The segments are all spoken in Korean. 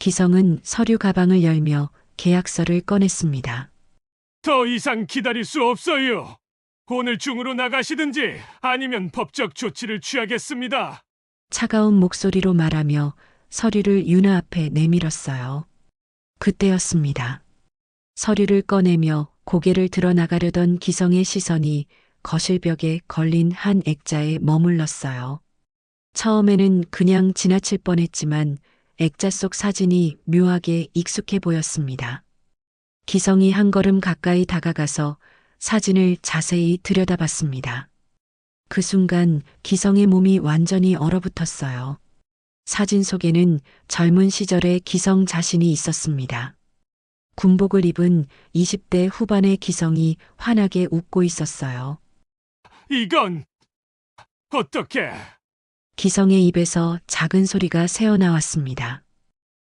기성은 서류 가방을 열며 계약서를 꺼냈습니다. 더 이상 기다릴 수 없어요. 오늘 중으로 나가시든지 아니면 법적 조치를 취하겠습니다. 차가운 목소리로 말하며 서류를 유나 앞에 내밀었어요. 그때였습니다. 서류를 꺼내며 고개를 들어 나가려던 기성의 시선이 거실벽에 걸린 한 액자에 머물렀어요. 처음에는 그냥 지나칠 뻔했지만 액자 속 사진이 묘하게 익숙해 보였습니다. 기성이 한 걸음 가까이 다가가서 사진을 자세히 들여다봤습니다. 그 순간 기성의 몸이 완전히 얼어붙었어요. 사진 속에는 젊은 시절의 기성 자신이 있었습니다. 군복을 입은 20대 후반의 기성이 환하게 웃고 있었어요. 이건 어떻게? 기성의 입에서 작은 소리가 새어나왔습니다.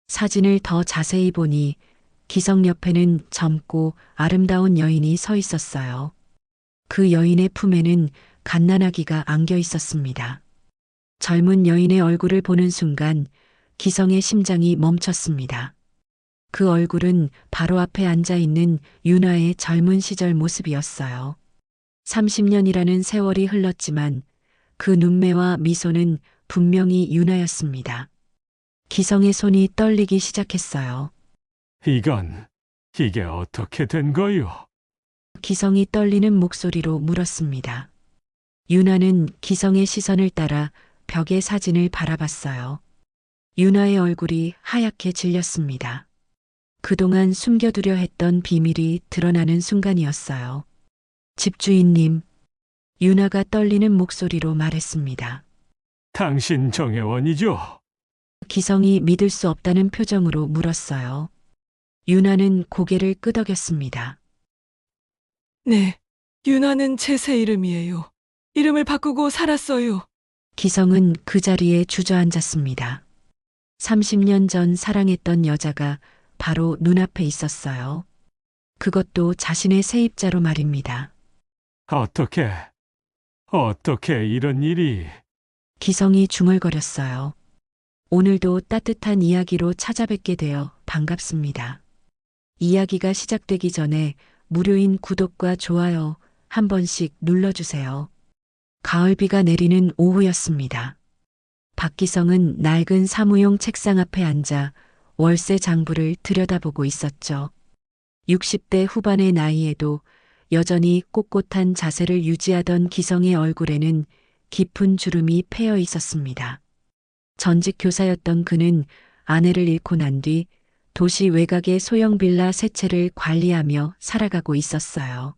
사진을 더 자세히 보니 기성 옆에는 젊고 아름다운 여인이 서 있었어요. 그 여인의 품에는 갓난아기가 안겨 있었습니다. 젊은 여인의 얼굴을 보는 순간 기성의 심장이 멈췄습니다. 그 얼굴은 바로 앞에 앉아 있는 유나의 젊은 시절 모습이었어요. 30년이라는 세월이 흘렀지만 그 눈매와 미소는 분명히 유나였습니다. 기성의 손이 떨리기 시작했어요. 이게 어떻게 된 거요? 기성이 떨리는 목소리로 물었습니다. 유나는 기성의 시선을 따라 벽의 사진을 바라봤어요. 유나의 얼굴이 하얗게 질렸습니다. 그동안 숨겨두려 했던 비밀이 드러나는 순간이었어요. 집주인님, 유나가 떨리는 목소리로 말했습니다. 당신 정혜원이죠? 기성이 믿을 수 없다는 표정으로 물었어요. 유나는 고개를 끄덕였습니다. 네, 유나는 제 새 이름이에요. 이름을 바꾸고 살았어요. 기성은 그 자리에 주저앉았습니다. 30년 전 사랑했던 여자가 바로 눈앞에 있었어요. 그것도 자신의 세입자로 말입니다. 어떻게 이런 일이? 기성이 중얼거렸어요. 오늘도 따뜻한 이야기로 찾아뵙게 되어 반갑습니다. 이야기가 시작되기 전에 무료인 구독과 좋아요 한 번씩 눌러주세요. 가을비가 내리는 오후였습니다. 박기성은 낡은 사무용 책상 앞에 앉아 월세 장부를 들여다보고 있었죠. 60대 후반의 나이에도 여전히 꼿꼿한 자세를 유지하던 기성의 얼굴에는 깊은 주름이 패여 있었습니다. 전직 교사였던 그는 아내를 잃고 난 뒤 도시 외곽의 소형 빌라 세 채를 관리하며 살아가고 있었어요.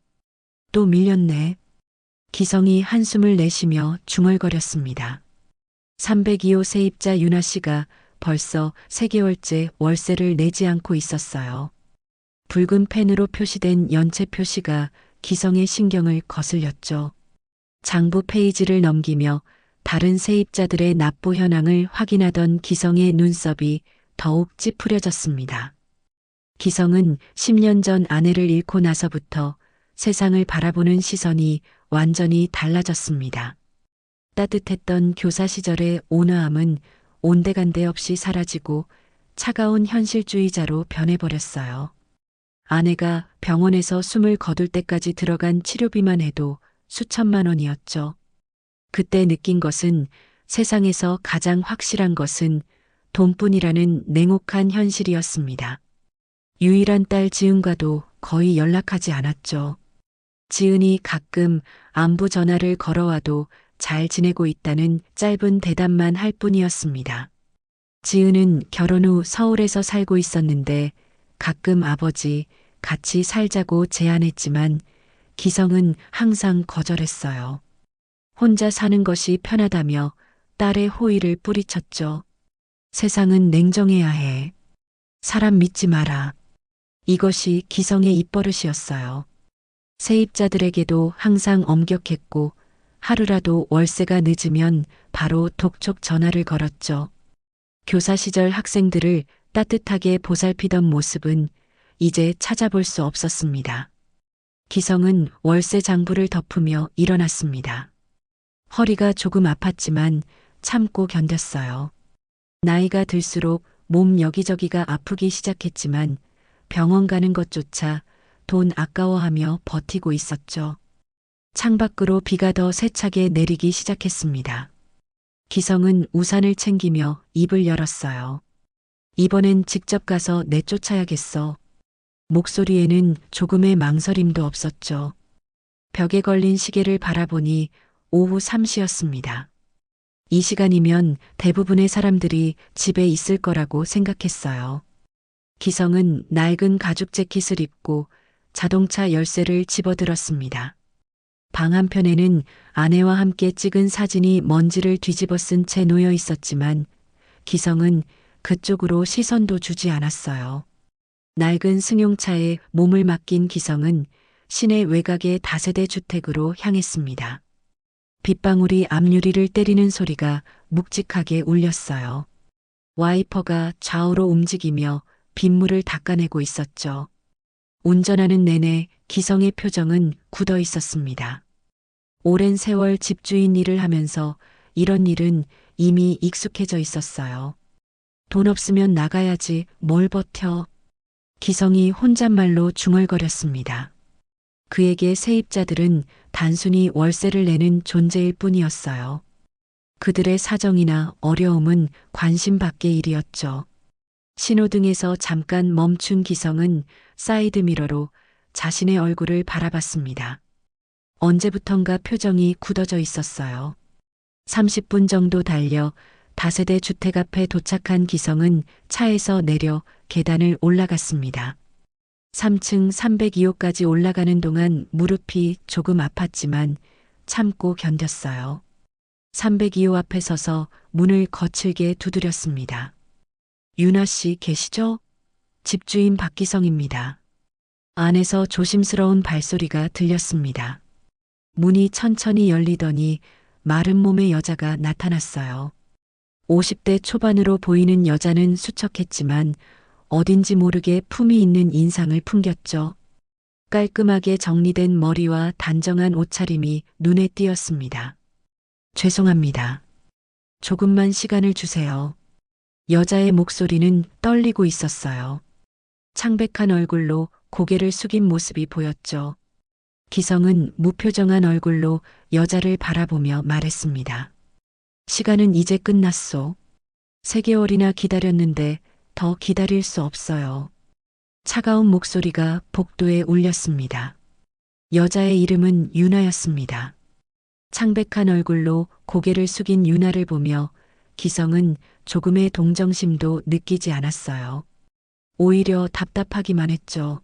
또 밀렸네. 기성이 한숨을 내쉬며 중얼거렸습니다. 302호 세입자 유나 씨가 벌써 3개월째 월세를 내지 않고 있었어요. 붉은 펜으로 표시된 연체 표시가 기성의 신경을 거슬렸죠. 장부 페이지를 넘기며 다른 세입자들의 납부 현황을 확인하던 기성의 눈썹이 더욱 찌푸려졌습니다. 기성은 10년 전 아내를 잃고 나서부터 세상을 바라보는 시선이 완전히 달라졌습니다. 따뜻했던 교사 시절의 온화함은 온데간데 없이 사라지고 차가운 현실주의자로 변해버렸어요. 아내가 병원에서 숨을 거둘 때까지 들어간 치료비만 해도 수천만 원이었죠. 그때 느낀 것은 세상에서 가장 확실한 것은 돈뿐이라는 냉혹한 현실이었습니다. 유일한 딸 지은과도 거의 연락하지 않았죠. 지은이 가끔 안부 전화를 걸어와도 잘 지내고 있다는 짧은 대답만 할 뿐이었습니다. 지은은 결혼 후 서울에서 살고 있었는데 가끔 아버지 같이 살자고 제안했지만 기성은 항상 거절했어요. 혼자 사는 것이 편하다며 딸의 호의를 뿌리쳤죠. 세상은 냉정해야 해. 사람 믿지 마라. 이것이 기성의 입버릇이었어요. 세입자들에게도 항상 엄격했고 하루라도 월세가 늦으면 바로 독촉 전화를 걸었죠. 교사 시절 학생들을 따뜻하게 보살피던 모습은 이제 찾아볼 수 없었습니다. 기성은 월세 장부를 덮으며 일어났습니다. 허리가 조금 아팠지만 참고 견뎠어요. 나이가 들수록 몸 여기저기가 아프기 시작했지만 병원 가는 것조차 돈 아까워하며 버티고 있었죠. 창밖으로 비가 더 세차게 내리기 시작했습니다. 기성은 우산을 챙기며 입을 열었어요. 이번엔 직접 가서 내쫓아야겠어. 목소리에는 조금의 망설임도 없었죠. 벽에 걸린 시계를 바라보니 오후 3시였습니다. 이 시간이면 대부분의 사람들이 집에 있을 거라고 생각했어요. 기성은 낡은 가죽 재킷을 입고 자동차 열쇠를 집어들었습니다. 방 한편에는 아내와 함께 찍은 사진이 먼지를 뒤집어 쓴 채 놓여 있었지만 기성은 그쪽으로 시선도 주지 않았어요. 낡은 승용차에 몸을 맡긴 기성은 시내 외곽의 다세대 주택으로 향했습니다. 빗방울이 앞유리를 때리는 소리가 묵직하게 울렸어요. 와이퍼가 좌우로 움직이며 빗물을 닦아내고 있었죠. 운전하는 내내 기성의 표정은 굳어 있었습니다. 오랜 세월 집주인 일을 하면서 이런 일은 이미 익숙해져 있었어요. 돈 없으면 나가야지 뭘 버텨. 기성이 혼잣말로 중얼거렸습니다. 그에게 세입자들은 단순히 월세를 내는 존재일 뿐이었어요. 그들의 사정이나 어려움은 관심 밖의 일이었죠. 신호등에서 잠깐 멈춘 기성은 사이드미러로 자신의 얼굴을 바라봤습니다. 언제부턴가 표정이 굳어져 있었어요. 30분 정도 달려 다세대 주택 앞에 도착한 기성은 차에서 내려 계단을 올라갔습니다. 3층 302호까지 올라가는 동안 무릎이 조금 아팠지만 참고 견뎠어요. 302호 앞에 서서 문을 거칠게 두드렸습니다. 윤아 씨 계시죠? 집주인 박기성입니다. 안에서 조심스러운 발소리가 들렸습니다. 문이 천천히 열리더니 마른 몸의 여자가 나타났어요. 50대 초반으로 보이는 여자는 수척했지만 어딘지 모르게 품이 있는 인상을 풍겼죠. 깔끔하게 정리된 머리와 단정한 옷차림이 눈에 띄었습니다. 죄송합니다. 조금만 시간을 주세요. 여자의 목소리는 떨리고 있었어요. 창백한 얼굴로 고개를 숙인 모습이 보였죠. 기성은 무표정한 얼굴로 여자를 바라보며 말했습니다. 시간은 이제 끝났소. 3개월이나 기다렸는데 더 기다릴 수 없어요. 차가운 목소리가 복도에 울렸습니다. 여자의 이름은 유나였습니다. 창백한 얼굴로 고개를 숙인 유나를 보며 기성은 조금의 동정심도 느끼지 않았어요. 오히려 답답하기만 했죠.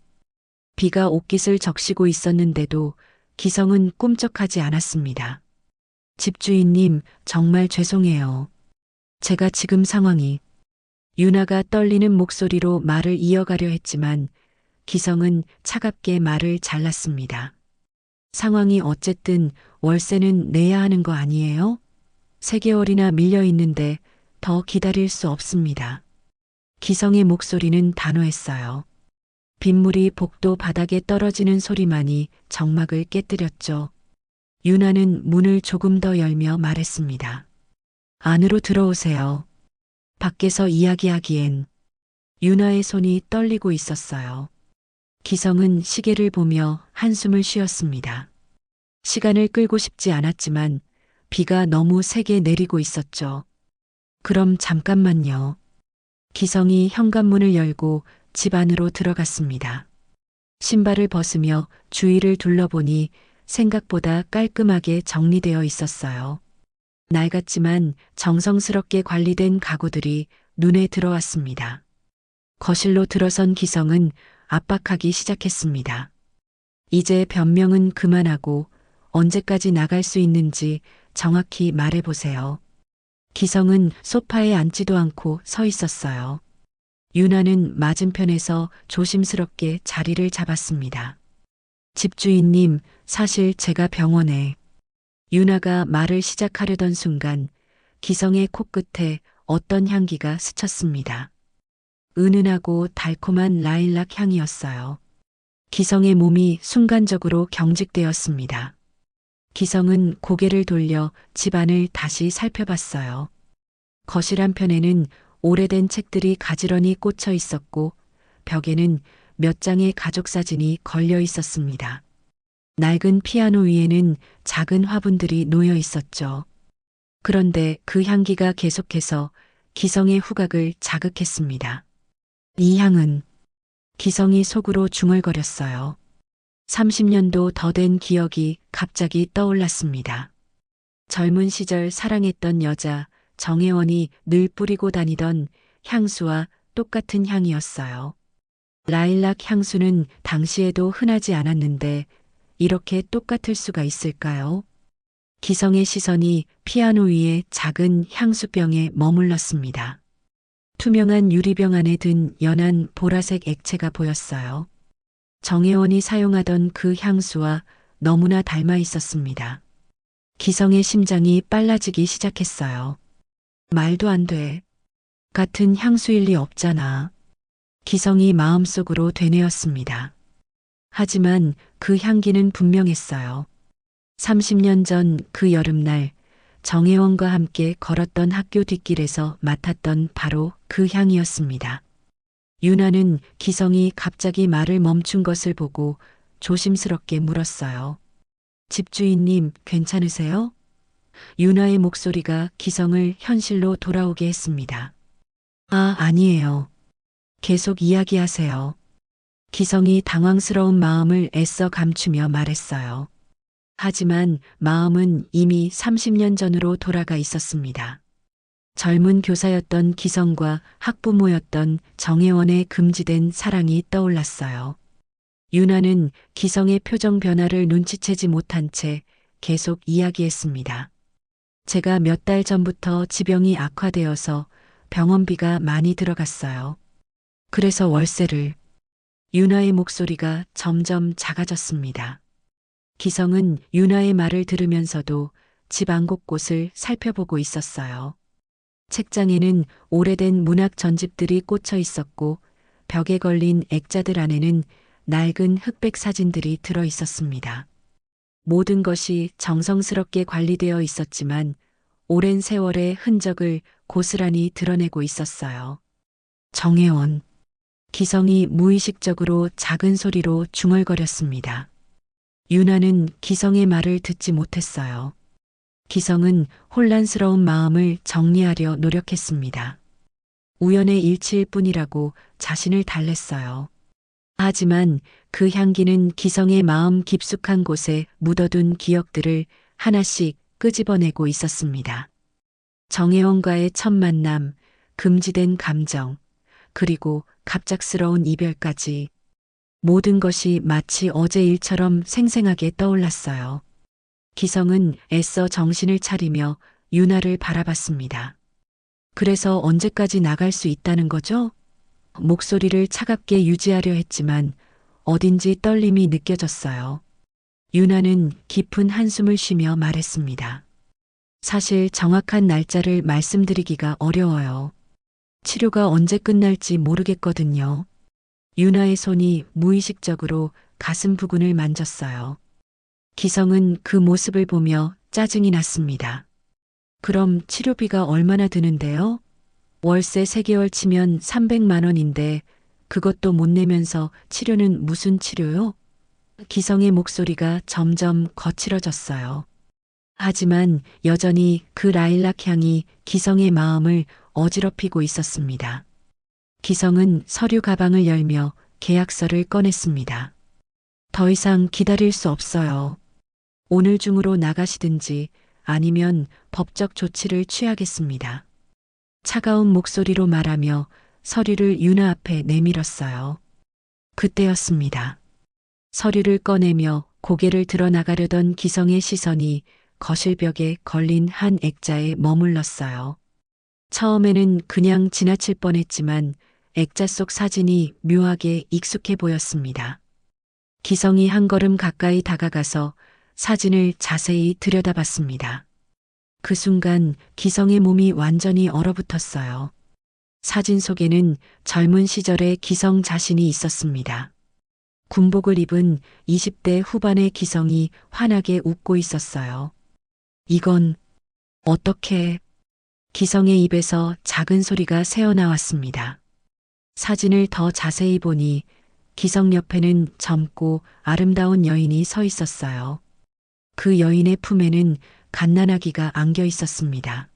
비가 옷깃을 적시고 있었는데도 기성은 꿈쩍하지 않았습니다. 집주인님, 정말 죄송해요. 제가 지금 상황이... 유나가 떨리는 목소리로 말을 이어가려 했지만 기성은 차갑게 말을 잘랐습니다. 상황이 어쨌든 월세는 내야 하는 거 아니에요? 3개월이나 밀려 있는데 더 기다릴 수 없습니다. 기성의 목소리는 단호했어요. 빗물이 복도 바닥에 떨어지는 소리만이 정막을 깨뜨렸죠. 유나는 문을 조금 더 열며 말했습니다. 안으로 들어오세요. 밖에서 이야기하기엔. 유나의 손이 떨리고 있었어요. 기성은 시계를 보며 한숨을 쉬었습니다. 시간을 끌고 싶지 않았지만 비가 너무 세게 내리고 있었죠. 그럼 잠깐만요. 기성이 현관문을 열고 집 안으로 들어갔습니다. 신발을 벗으며 주위를 둘러보니 생각보다 깔끔하게 정리되어 있었어요. 낡았지만 정성스럽게 관리된 가구들이 눈에 들어왔습니다. 거실로 들어선 기성은 압박하기 시작했습니다. 이제 변명은 그만하고 언제까지 나갈 수 있는지 정확히 말해보세요. 기성은 소파에 앉지도 않고 서 있었어요. 유나는 맞은편에서 조심스럽게 자리를 잡았습니다. 집주인님, 사실 제가 병원에... 유나가 말을 시작하려던 순간 기성의 코끝에 어떤 향기가 스쳤습니다. 은은하고 달콤한 라일락 향이었어요. 기성의 몸이 순간적으로 경직되었습니다. 기성은 고개를 돌려 집안을 다시 살펴봤어요. 거실 한편에는 오래된 책들이 가지런히 꽂혀 있었고 벽에는 몇 장의 가족 사진이 걸려 있었습니다. 낡은 피아노 위에는 작은 화분들이 놓여 있었죠. 그런데 그 향기가 계속해서 기성의 후각을 자극했습니다. 이 향은 기성이 속으로 중얼거렸어요. 30년도 더 된 기억이 갑자기 떠올랐습니다. 젊은 시절 사랑했던 여자 정혜원이 늘 뿌리고 다니던 향수와 똑같은 향이었어요. 라일락 향수는 당시에도 흔하지 않았는데 이렇게 똑같을 수가 있을까요? 기성의 시선이 피아노 위에 작은 향수병에 머물렀습니다. 투명한 유리병 안에 든 연한 보라색 액체가 보였어요. 정혜원이 사용하던 그 향수와 너무나 닮아 있었습니다. 기성의 심장이 빨라지기 시작했어요. 말도 안 돼. 같은 향수일 리 없잖아. 기성이 마음속으로 되뇌었습니다. 하지만 그 향기는 분명했어요. 30년 전 그 여름날 정혜원과 함께 걸었던 학교 뒷길에서 맡았던 바로 그 향이었습니다. 유나는 기성이 갑자기 말을 멈춘 것을 보고 조심스럽게 물었어요. 집주인님, 괜찮으세요? 유나의 목소리가 기성을 현실로 돌아오게 했습니다. 아, 아니에요. 계속 이야기하세요. 기성이 당황스러운 마음을 애써 감추며 말했어요. 하지만 마음은 이미 30년 전으로 돌아가 있었습니다. 젊은 교사였던 기성과 학부모였던 정혜원의 금지된 사랑이 떠올랐어요. 유나는 기성의 표정 변화를 눈치채지 못한 채 계속 이야기했습니다. 제가 몇 달 전부터 지병이 악화되어서 병원비가 많이 들어갔어요. 그래서 월세를. 유나의 목소리가 점점 작아졌습니다. 기성은 유나의 말을 들으면서도 집 안 곳곳을 살펴보고 있었어요. 책장에는 오래된 문학 전집들이 꽂혀 있었고 벽에 걸린 액자들 안에는 낡은 흑백 사진들이 들어 있었습니다. 모든 것이 정성스럽게 관리되어 있었지만 오랜 세월의 흔적을 고스란히 드러내고 있었어요. 정혜원. 기성이 무의식적으로 작은 소리로 중얼거렸습니다. 유나는 기성의 말을 듣지 못했어요. 기성은 혼란스러운 마음을 정리하려 노력했습니다. 우연의 일치일 뿐이라고 자신을 달랬어요. 하지만 그 향기는 기성의 마음 깊숙한 곳에 묻어둔 기억들을 하나씩 끄집어내고 있었습니다. 정혜원과의 첫 만남, 금지된 감정, 그리고 갑작스러운 이별까지 모든 것이 마치 어제 일처럼 생생하게 떠올랐어요. 기성은 애써 정신을 차리며 유나를 바라봤습니다. 그래서 언제까지 나갈 수 있다는 거죠? 목소리를 차갑게 유지하려 했지만 어딘지 떨림이 느껴졌어요. 유나는 깊은 한숨을 쉬며 말했습니다. 사실 정확한 날짜를 말씀드리기가 어려워요. 치료가 언제 끝날지 모르겠거든요. 유나의 손이 무의식적으로 가슴 부근을 만졌어요. 기성은 그 모습을 보며 짜증이 났습니다. 그럼 치료비가 얼마나 드는데요? 월세 3개월 치면 300만 원인데 그것도 못 내면서 치료는 무슨 치료요? 기성의 목소리가 점점 거칠어졌어요. 하지만 여전히 그 라일락 향이 기성의 마음을 어지럽히고 있었습니다. 기성은 서류 가방을 열며 계약서를 꺼냈습니다. 더 이상 기다릴 수 없어요. 오늘 중으로 나가시든지 아니면 법적 조치를 취하겠습니다. 차가운 목소리로 말하며 서류를 유나 앞에 내밀었어요. 그때였습니다. 서류를 꺼내며 고개를 들어 나가려던 기성의 시선이 거실벽에 걸린 한 액자에 머물렀어요. 처음에는 그냥 지나칠 뻔했지만 액자 속 사진이 묘하게 익숙해 보였습니다. 기성이 한 걸음 가까이 다가가서 사진을 자세히 들여다봤습니다. 그 순간 기성의 몸이 완전히 얼어붙었어요. 사진 속에는 젊은 시절의 기성 자신이 있었습니다. 군복을 입은 20대 후반의 기성이 환하게 웃고 있었어요. 이건 어떻게... 기성의 입에서 작은 소리가 새어나왔습니다. 사진을 더 자세히 보니 기성 옆에는 젊고 아름다운 여인이 서 있었어요. 그 여인의 품에는 갓난아기가 안겨 있었습니다.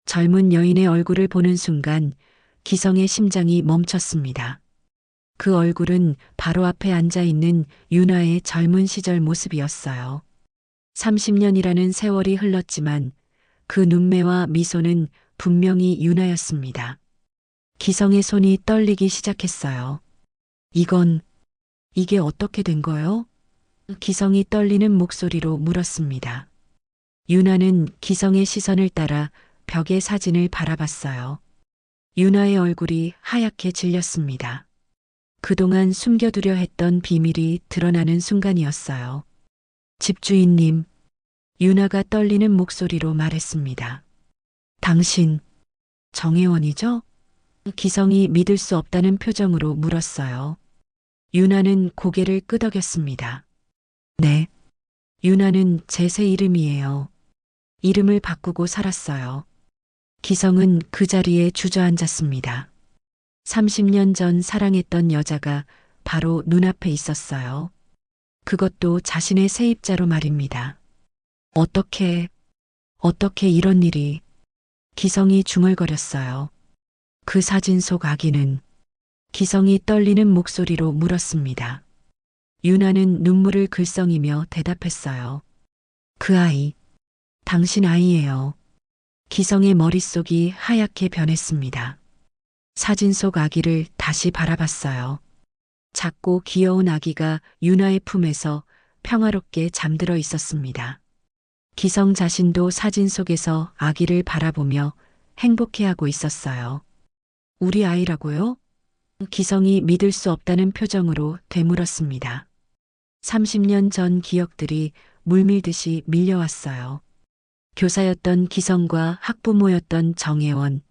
젊은 여인의 얼굴을 보는 순간 기성의 심장이 멈췄습니다. 그 얼굴은 바로 앞에 앉아 있는 윤아의 젊은 시절 모습이었어요. 30년이라는 세월이 흘렀지만 그 눈매와 미소는 분명히 윤아였습니다. 기성의 손이 떨리기 시작했어요. 이게 어떻게 된 거요? 기성이 떨리는 목소리로 물었습니다. 윤아는 기성의 시선을 따라 벽의 사진을 바라봤어요. 윤아의 얼굴이 하얗게 질렸습니다. 그동안 숨겨두려 했던 비밀이 드러나는 순간이었어요. 집주인님, 윤아가 떨리는 목소리로 말했습니다. 당신, 정혜원이죠? 기성이 믿을 수 없다는 표정으로 물었어요. 윤아는 고개를 끄덕였습니다. 네, 윤아는 제 새 이름이에요. 이름을 바꾸고 살았어요. 기성은 그 자리에 주저앉았습니다. 30년 전 사랑했던 여자가 바로 눈앞에 있었어요. 그것도 자신의 세입자로 말입니다. 어떻게 이런 일이. 기성이 중얼거렸어요. 그 사진 속 아기는. 기성이 떨리는 목소리로 물었습니다. 윤아는 눈물을 글썽이며 대답했어요. 그 아이, 당신 아이예요. 기성의 머릿속이 하얗게 변했습니다. 사진 속 아기를 다시 바라봤어요. 작고 귀여운 아기가 윤아의 품에서 평화롭게 잠들어 있었습니다. 기성 자신도 사진 속에서 아기를 바라보며 행복해하고 있었어요. 우리 아이라고요? 기성이 믿을 수 없다는 표정으로 되물었습니다. 30년 전 기억들이 물밀듯이 밀려왔어요. 교사였던 기성과 학부모였던 정혜원,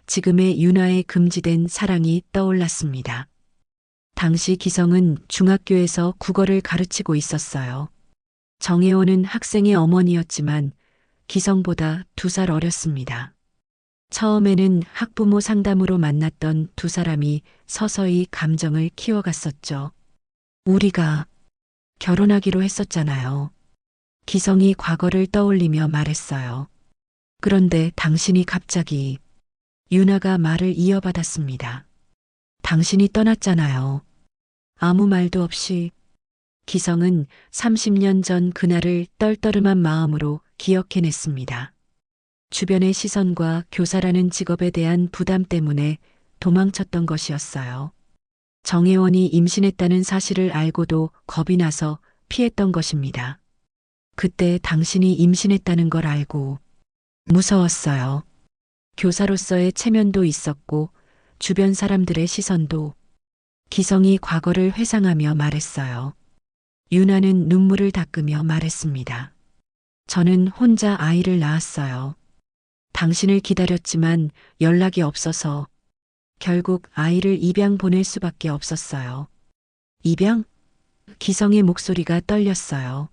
지금의 윤아의 금지된 사랑이 떠올랐습니다. 당시 기성은 중학교에서 국어를 가르치고 있었어요. 정혜원은 학생의 어머니였지만 기성보다 2살 어렸습니다. 처음에는 학부모 상담으로 만났던 두 사람이 서서히 감정을 키워갔었죠. 우리가 결혼하기로 했었잖아요. 기성이 과거를 떠올리며 말했어요. 그런데 당신이 갑자기. 윤아가 말을 이어받았습니다. 당신이 떠났잖아요. 아무 말도 없이. 기성은 30년 전 그날을 떨떠름한 마음으로 기억해냈습니다. 주변의 시선과 교사라는 직업에 대한 부담 때문에 도망쳤던 것이었어요. 정혜원이 임신했다는 사실을 알고도 겁이 나서 피했던 것입니다. 그때 당신이 임신했다는 걸 알고 무서웠어요. 교사로서의 체면도 있었고 주변 사람들의 시선도. 기성이 과거를 회상하며 말했어요. 윤아는 눈물을 닦으며 말했습니다. 저는 혼자 아이를 낳았어요. 당신을 기다렸지만 연락이 없어서 결국 아이를 입양 보낼 수밖에 없었어요. 입양? 기성의 목소리가 떨렸어요.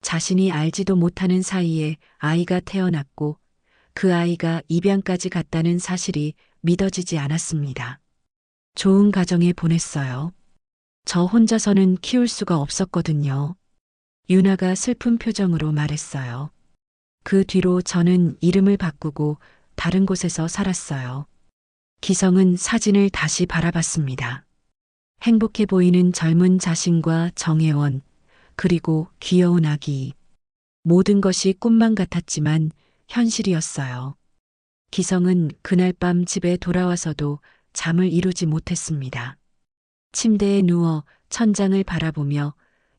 자신이 알지도 못하는 사이에 아이가 태어났고 그 아이가 입양까지 갔다는 사실이 믿어지지 않았습니다. 좋은 가정에 보냈어요. 저 혼자서는 키울 수가 없었거든요. 윤아가 슬픈 표정으로 말했어요. 그 뒤로 저는 이름을 바꾸고 다른 곳에서 살았어요. 기성은 사진을 다시 바라봤습니다. 행복해 보이는 젊은 자신과 정혜원, 그리고 귀여운 아기. 모든 것이 꿈만 같았지만 현실이었어요. 기성은 그날 밤 집에 돌아와서도 잠을 이루지 못했습니다. 침대에 누워 천장을 바라보며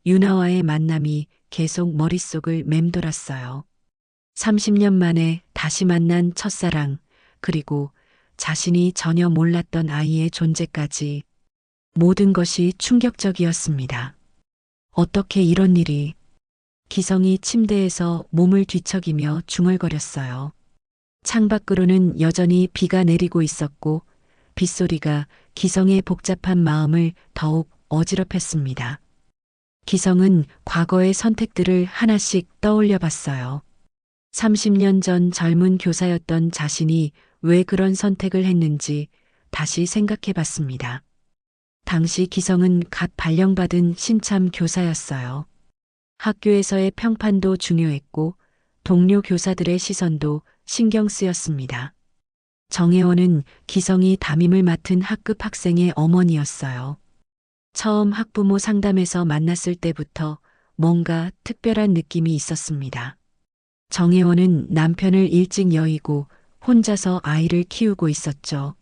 윤아와의 만남이 계속 머릿속을 맴돌았어요. 30년 만에 다시 만난 첫사랑, 그리고 자신이 전혀 몰랐던 아이의 존재까지. 모든 것이 충격적이었습니다. 어떻게 이런 일이. 기성이 침대에서 몸을 뒤척이며 중얼거렸어요. 창밖으로는 여전히 비가 내리고 있었고 빗소리가 기성의 복잡한 마음을 더욱 어지럽혔습니다. 기성은 과거의 선택들을 하나씩 떠올려 봤어요. 30년 전 젊은 교사였던 자신이 왜 그런 선택을 했는지 다시 생각해 봤습니다. 당시 기성은 갓 발령받은 신참 교사였어요. 학교에서의 평판도 중요했고 동료 교사들의 시선도 신경 쓰였습니다. 정혜원은 기성이 담임을 맡은 학급 학생의 어머니였어요. 처음 학부모 상담에서 만났을 때부터 뭔가 특별한 느낌이 있었습니다. 정혜원은 남편을 일찍 여의고 혼자서 아이를 키우고 있었죠.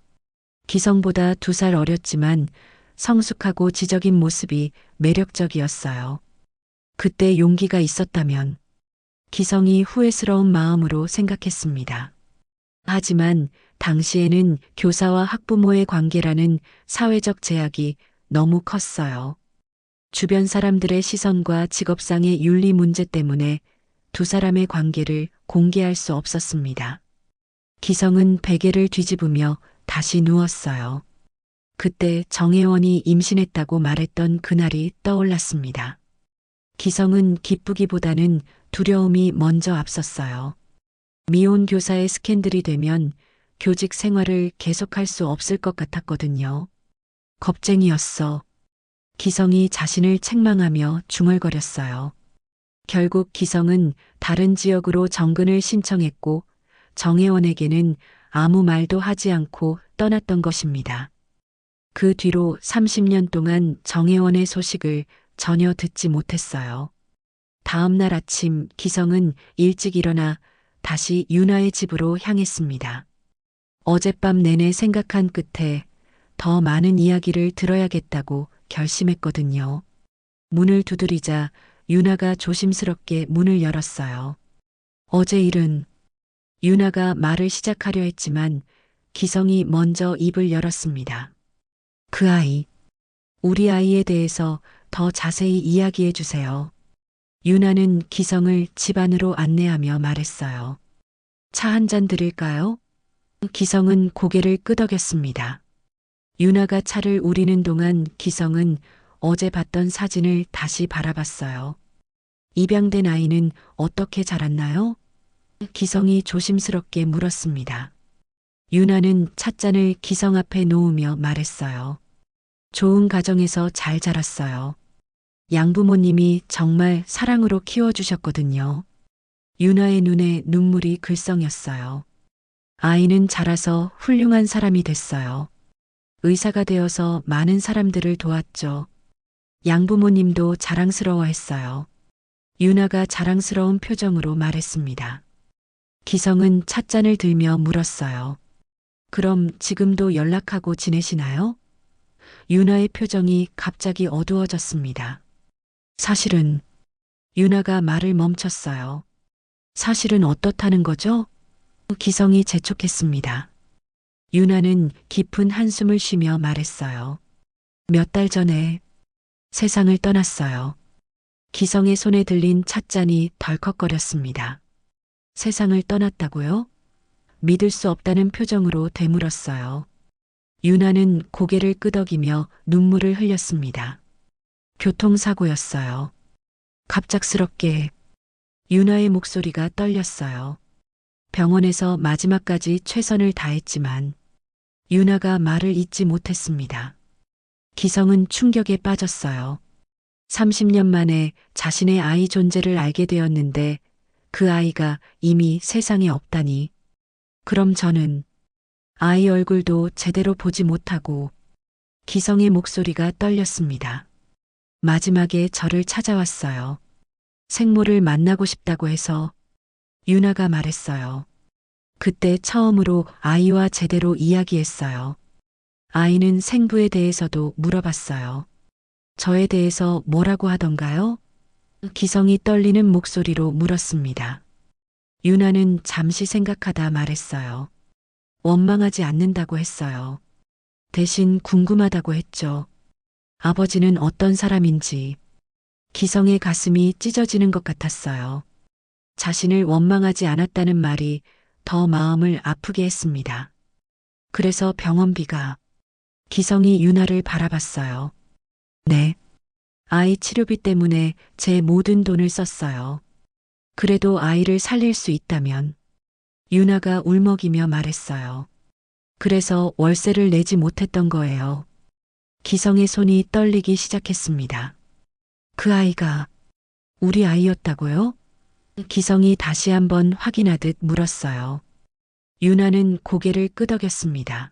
기성보다 2살 어렸지만 성숙하고 지적인 모습이 매력적이었어요. 그때 용기가 있었다면 기성이 후회스러운 마음으로 생각했습니다. 하지만 당시에는 교사와 학부모의 관계라는 사회적 제약이 너무 컸어요. 주변 사람들의 시선과 직업상의 윤리 문제 때문에 2사람의 관계를 공개할 수 없었습니다. 기성은 베개를 뒤집으며 다시 누웠어요. 그때 정혜원이 임신했다고 말했던 그날이 떠올랐습니다. 기성은 기쁘기보다는 두려움이 먼저 앞섰어요. 미혼 교사의 스캔들이 되면 교직 생활을 계속할 수 없을 것 같았거든요. 겁쟁이였어. 기성이 자신을 책망하며 중얼거렸어요. 결국 기성은 다른 지역으로 정근을 신청했고 정혜원에게는 아무 말도 하지 않고 떠났던 것입니다. 그 뒤로 30년 동안 정혜원의 소식을 전혀 듣지 못했어요. 다음 날 아침 기성은 일찍 일어나 다시 윤아의 집으로 향했습니다. 어젯밤 내내 생각한 끝에 더 많은 이야기를 들어야겠다고 결심했거든요. 문을 두드리자 윤아가 조심스럽게 문을 열었어요. 어제 일은 윤아가 말을 시작하려 했지만 기성이 먼저 입을 열었습니다. 그 아이, 우리 아이에 대해서 더 자세히 이야기해 주세요. 윤아는 기성을 집 안으로 안내하며 말했어요. 차 한 잔 드릴까요? 기성은 고개를 끄덕였습니다. 윤아가 차를 우리는 동안 기성은 어제 봤던 사진을 다시 바라봤어요. 입양된 아이는 어떻게 자랐나요? 기성이 조심스럽게 물었습니다. 윤아는 찻잔을 기성 앞에 놓으며 말했어요. 좋은 가정에서 잘 자랐어요. 양부모님이 정말 사랑으로 키워주셨거든요. 윤아의 눈에 눈물이 글썽였어요. 아이는 자라서 훌륭한 사람이 됐어요. 의사가 되어서 많은 사람들을 도왔죠. 양부모님도 자랑스러워했어요. 윤아가 자랑스러운 표정으로 말했습니다. 기성은 찻잔을 들며 물었어요. 그럼 지금도 연락하고 지내시나요? 윤아의 표정이 갑자기 어두워졌습니다. 사실은 윤아가 말을 멈췄어요. 사실은 어떻다는 거죠? 기성이 재촉했습니다. 윤아는 깊은 한숨을 쉬며 말했어요. 몇 달 전에 세상을 떠났어요. 기성의 손에 들린 찻잔이 덜컥거렸습니다. 세상을 떠났다고요? 믿을 수 없다는 표정으로 되물었어요. 윤아는 고개를 끄덕이며 눈물을 흘렸습니다. 교통사고였어요. 갑작스럽게 윤아의 목소리가 떨렸어요. 병원에서 마지막까지 최선을 다했지만 윤아가 말을 잇지 못했습니다. 기성은 충격에 빠졌어요. 30년 만에 자신의 아이 존재를 알게 되었는데 그 아이가 이미 세상에 없다니. 그럼 저는 아이 얼굴도 제대로 보지 못하고. 기성의 목소리가 떨렸습니다. 마지막에 저를 찾아왔어요. 생모를 만나고 싶다고 해서. 윤아가 말했어요. 그때 처음으로 아이와 제대로 이야기했어요. 아이는 생부에 대해서도 물어봤어요. 저에 대해서 뭐라고 하던가요? 기성이 떨리는 목소리로 물었습니다. 윤아는 잠시 생각하다 말했어요. 원망하지 않는다고 했어요. 대신 궁금하다고 했죠. 아버지는 어떤 사람인지. 기성의 가슴이 찢어지는 것 같았어요. 자신을 원망하지 않았다는 말이 더 마음을 아프게 했습니다. 그래서 병원비가. 기성이 윤아를 바라봤어요. 네. 아이 치료비 때문에 제 모든 돈을 썼어요. 그래도 아이를 살릴 수 있다면. 유나가 울먹이며 말했어요. 그래서 월세를 내지 못했던 거예요. 기성의 손이 떨리기 시작했습니다. 그 아이가 우리 아이였다고요? 기성이 다시 한번 확인하듯 물었어요. 유나는 고개를 끄덕였습니다.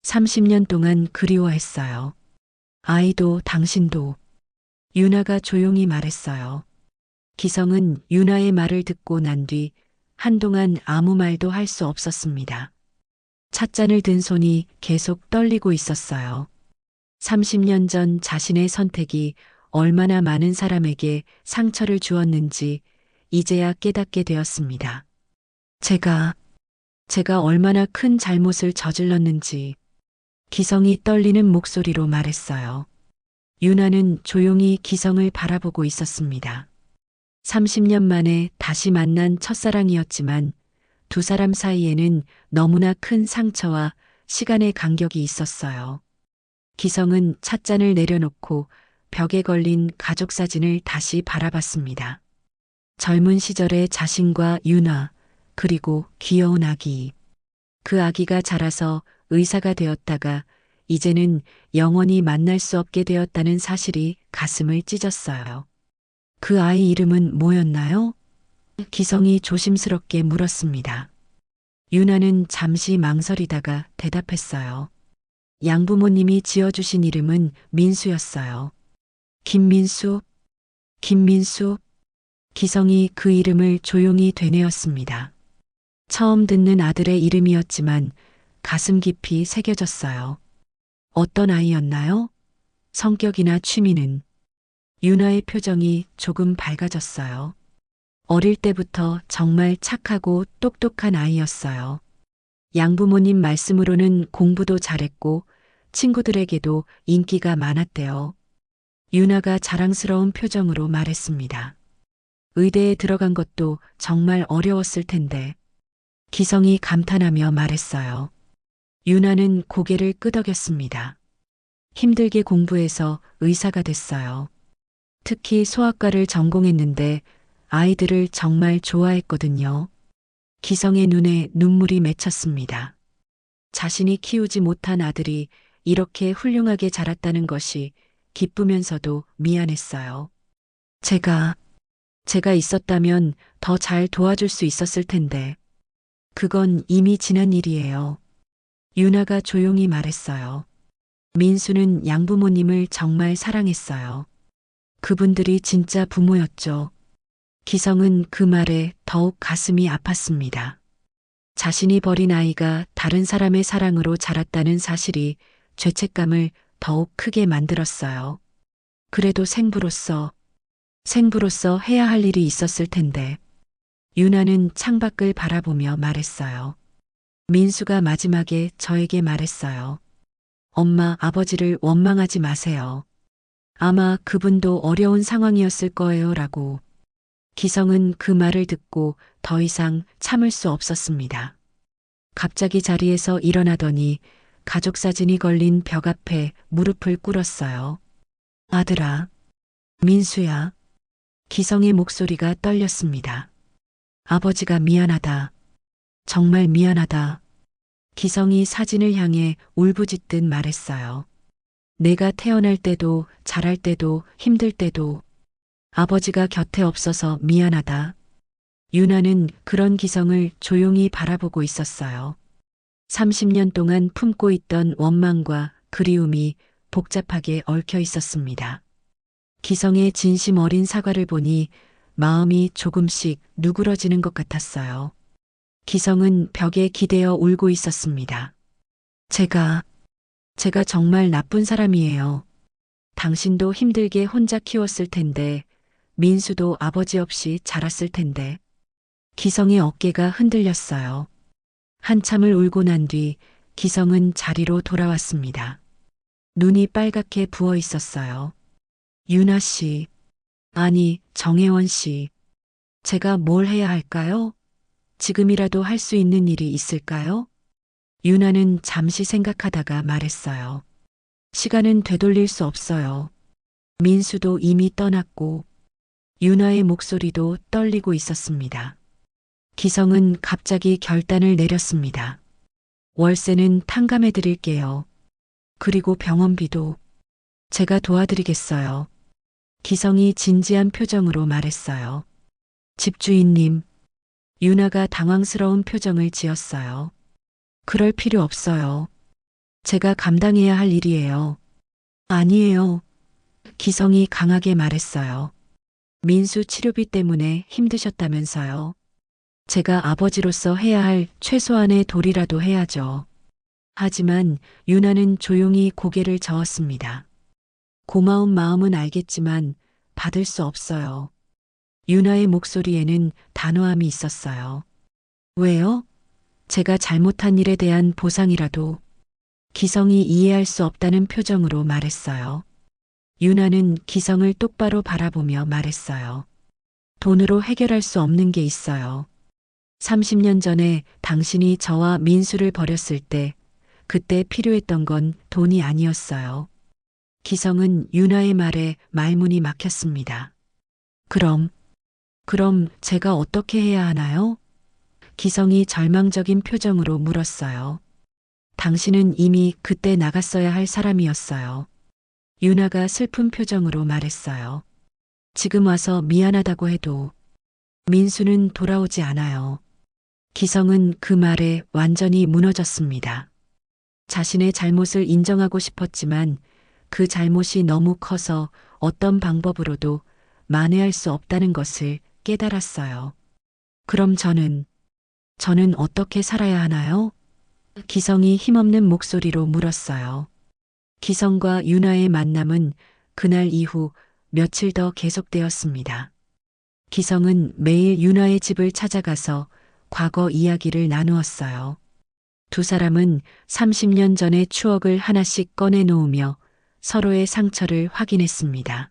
30년 동안 그리워했어요. 아이도 당신도. 유나가 조용히 말했어요. 기성은 유나의 말을 듣고 난 뒤 한동안 아무 말도 할 수 없었습니다. 찻잔을 든 손이 계속 떨리고 있었어요. 30년 전 자신의 선택이 얼마나 많은 사람에게 상처를 주었는지 이제야 깨닫게 되었습니다. 제가 얼마나 큰 잘못을 저질렀는지 기성이 떨리는 목소리로 말했어요. 유나는 조용히 기성을 바라보고 있었습니다. 30년 만에 다시 만난 첫사랑이었지만 두 사람 사이에는 너무나 큰 상처와 시간의 간격이 있었어요. 기성은 찻잔을 내려놓고 벽에 걸린 가족 사진을 다시 바라봤습니다. 젊은 시절의 자신과 유나, 그리고 귀여운 아기. 그 아기가 자라서 의사가 되었다가 이제는 영원히 만날 수 없게 되었다는 사실이 가슴을 찢었어요. 그 아이 이름은 뭐였나요? 기성이 조심스럽게 물었습니다. 유나는 잠시 망설이다가 대답했어요. 양부모님이 지어주신 이름은 민수였어요. 김민수? 기성이 그 이름을 조용히 되뇌었습니다. 처음 듣는 아들의 이름이었지만 가슴 깊이 새겨졌어요. 어떤 아이였나요? 성격이나 취미는? 유나의 표정이 조금 밝아졌어요. 어릴 때부터 정말 착하고 똑똑한 아이였어요. 양부모님 말씀으로는 공부도 잘했고 친구들에게도 인기가 많았대요. 유나가 자랑스러운 표정으로 말했습니다. 의대에 들어간 것도 정말 어려웠을 텐데. 기성이 감탄하며 말했어요. 유나는 고개를 끄덕였습니다. 힘들게 공부해서 의사가 됐어요. 특히 소아과를 전공했는데 아이들을 정말 좋아했거든요. 기성의 눈에 눈물이 맺혔습니다. 자신이 키우지 못한 아들이 이렇게 훌륭하게 자랐다는 것이 기쁘면서도 미안했어요. 제가 있었다면 더 잘 도와줄 수 있었을 텐데. 그건 이미 지난 일이에요. 유나가 조용히 말했어요. 민수는 양부모님을 정말 사랑했어요. 그분들이 진짜 부모였죠. 기성은 그 말에 더욱 가슴이 아팠습니다. 자신이 버린 아이가 다른 사람의 사랑으로 자랐다는 사실이 죄책감을 더욱 크게 만들었어요. 그래도 생부로서 해야 할 일이 있었을 텐데. 유나는 창밖을 바라보며 말했어요. 민수가 마지막에 저에게 말했어요. 엄마, 아버지를 원망하지 마세요. 아마 그분도 어려운 상황이었을 거예요 라고. 기성은 그 말을 듣고 더 이상 참을 수 없었습니다. 갑자기 자리에서 일어나더니 가족 사진이 걸린 벽 앞에 무릎을 꿇었어요. 아들아, 민수야. 기성의 목소리가 떨렸습니다. 아버지가 미안하다. 정말 미안하다. 기성이 사진을 향해 울부짖듯 말했어요. 내가 태어날 때도 자랄 때도 힘들 때도 아버지가 곁에 없어서 미안하다. 유나는 그런 기성을 조용히 바라보고 있었어요. 30년 동안 품고 있던 원망과 그리움이 복잡하게 얽혀 있었습니다. 기성의 진심 어린 사과를 보니 마음이 조금씩 누그러지는 것 같았어요. 기성은 벽에 기대어 울고 있었습니다. 제가 정말 나쁜 사람이에요. 당신도 힘들게 혼자 키웠을 텐데, 민수도 아버지 없이 자랐을 텐데. 기성의 어깨가 흔들렸어요. 한참을 울고 난 뒤 기성은 자리로 돌아왔습니다. 눈이 빨갛게 부어 있었어요. 유나 씨, 아니, 정혜원 씨. 제가 뭘 해야 할까요? 지금이라도 할 수 있는 일이 있을까요? 유나는 잠시 생각하다가 말했어요. 시간은 되돌릴 수 없어요. 민수도 이미 떠났고, 유나의 목소리도 떨리고 있었습니다. 기성은 갑자기 결단을 내렸습니다. 월세는 탕감해 드릴게요. 그리고 병원비도 제가 도와드리겠어요. 기성이 진지한 표정으로 말했어요. 집주인님, 유나가 당황스러운 표정을 지었어요. 그럴 필요 없어요. 제가 감당해야 할 일이에요. 아니에요. 기성이 강하게 말했어요. 민수 치료비 때문에 힘드셨다면서요. 제가 아버지로서 해야 할 최소한의 도리라도 해야죠. 하지만 유나는 조용히 고개를 저었습니다. 고마운 마음은 알겠지만 받을 수 없어요. 유나의 목소리에는 단호함이 있었어요. 왜요? 제가 잘못한 일에 대한 보상이라도. 기성이 이해할 수 없다는 표정으로 말했어요. 유나는 기성을 똑바로 바라보며 말했어요. 돈으로 해결할 수 없는 게 있어요. 30년 전에 당신이 저와 민수를 버렸을 때 그때 필요했던 건 돈이 아니었어요. 기성은 유나의 말에 말문이 막혔습니다. 그럼 제가 어떻게 해야 하나요? 기성이 절망적인 표정으로 물었어요. 당신은 이미 그때 나갔어야 할 사람이었어요. 유나가 슬픈 표정으로 말했어요. 지금 와서 미안하다고 해도 민수는 돌아오지 않아요. 기성은 그 말에 완전히 무너졌습니다. 자신의 잘못을 인정하고 싶었지만 그 잘못이 너무 커서 어떤 방법으로도 만회할 수 없다는 것을 깨달았어요. 그럼 저는 어떻게 살아야 하나요? 기성이 힘없는 목소리로 물었어요. 기성과 유나의 만남은 그날 이후 며칠 더 계속되었습니다. 기성은 매일 유나의 집을 찾아가서 과거 이야기를 나누었어요. 두 사람은 30년 전의 추억을 하나씩 꺼내놓으며 서로의 상처를 확인했습니다.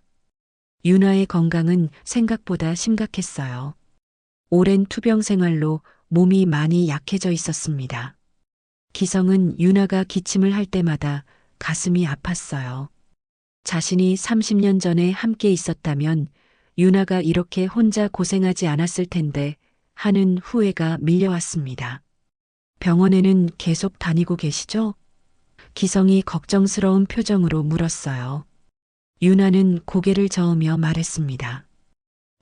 유나의 건강은 생각보다 심각했어요. 오랜 투병 생활로 몸이 많이 약해져 있었습니다. 기성은 유나가 기침을 할 때마다 가슴이 아팠어요. 자신이 30년 전에 함께 있었다면 유나가 이렇게 혼자 고생하지 않았을 텐데 하는 후회가 밀려왔습니다. 병원에는 계속 다니고 계시죠? 기성이 걱정스러운 표정으로 물었어요. 유나는 고개를 저으며 말했습니다.